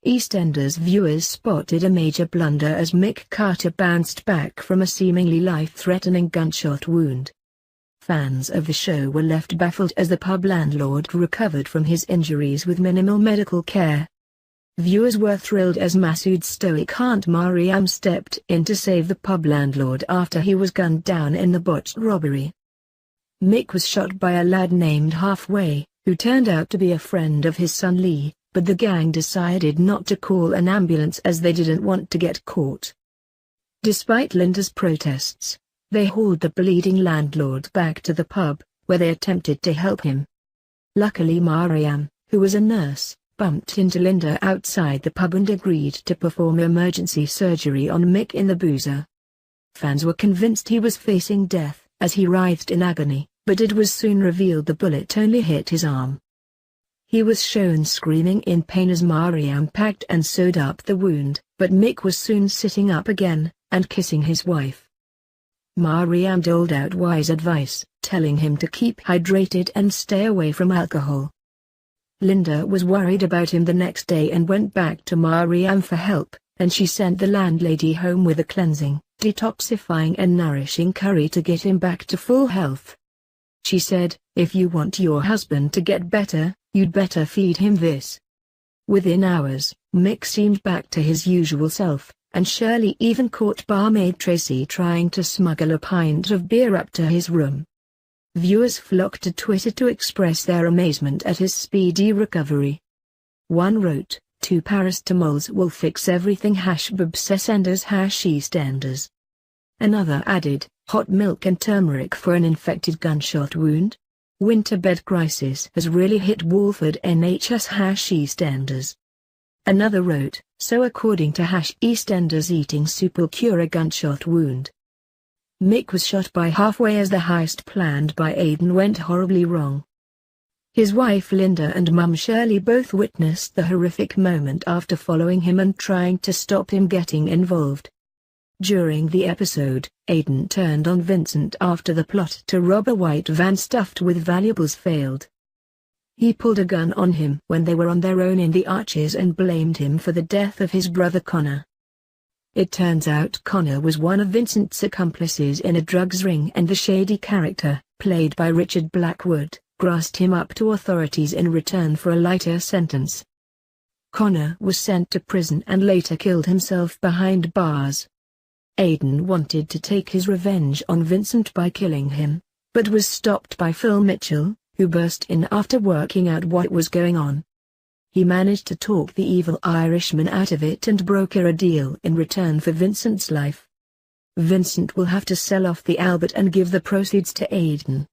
EastEnders viewers spotted a major blunder as Mick Carter bounced back from a seemingly life-threatening gunshot wound. Fans of the show were left baffled as the pub landlord recovered from his injuries with minimal medical care. Viewers were thrilled as Masood's stoic Aunt Mariam stepped in to save the pub landlord after he was gunned down in the botched robbery. Mick was shot by a lad named Halfway, who turned out to be a friend of his son Lee, but the gang decided not to call an ambulance as they didn't want to get caught. Despite Linda's protests, they hauled the bleeding landlord back to the pub, where they attempted to help him. Luckily Mariam, who was a nurse, bumped into Linda outside the pub and agreed to perform emergency surgery on Mick in the boozer. Fans were convinced he was facing death, as he writhed in agony, but it was soon revealed the bullet only hit his arm. He was shown screaming in pain as Mariam packed and sewed up the wound, but Mick was soon sitting up again, and kissing his wife. Mariam doled out wise advice, telling him to keep hydrated and stay away from alcohol. Linda was worried about him the next day and went back to Mariam for help, and she sent the landlady home with a cleansing, detoxifying and nourishing curry to get him back to full health. She said, "If you want your husband to get better, you'd better feed him this." Within hours, Mick seemed back to his usual self, and Shirley even caught barmaid Tracy trying to smuggle a pint of beer up to his room. Viewers flocked to Twitter to express their amazement at his speedy recovery. One wrote, "2 paracetamols will fix everything #BBSEnders #EastEnders." Another added, "Hot milk and turmeric for an infected gunshot wound? Winter bed crisis has really hit Walford NHS #EastEnders." Another wrote, "So according to #EastEnders eating soup will cure a gunshot wound." Mick was shot by Halfway as the heist planned by Aidan went horribly wrong. His wife Linda and mum Shirley both witnessed the horrific moment after following him and trying to stop him getting involved. During the episode, Aidan turned on Vincent after the plot to rob a white van stuffed with valuables failed. He pulled a gun on him when they were on their own in the Arches and blamed him for the death of his brother Connor. It turns out Connor was one of Vincent's accomplices in a drugs ring, and the shady character, played by Richard Blackwood, grassed him up to authorities in return for a lighter sentence. Connor was sent to prison and later killed himself behind bars. Aidan wanted to take his revenge on Vincent by killing him, but was stopped by Phil Mitchell, who burst in after working out what was going on. He managed to talk the evil Irishman out of it and broker a deal in return for Vincent's life. Vincent will have to sell off the Albert and give the proceeds to Aidan.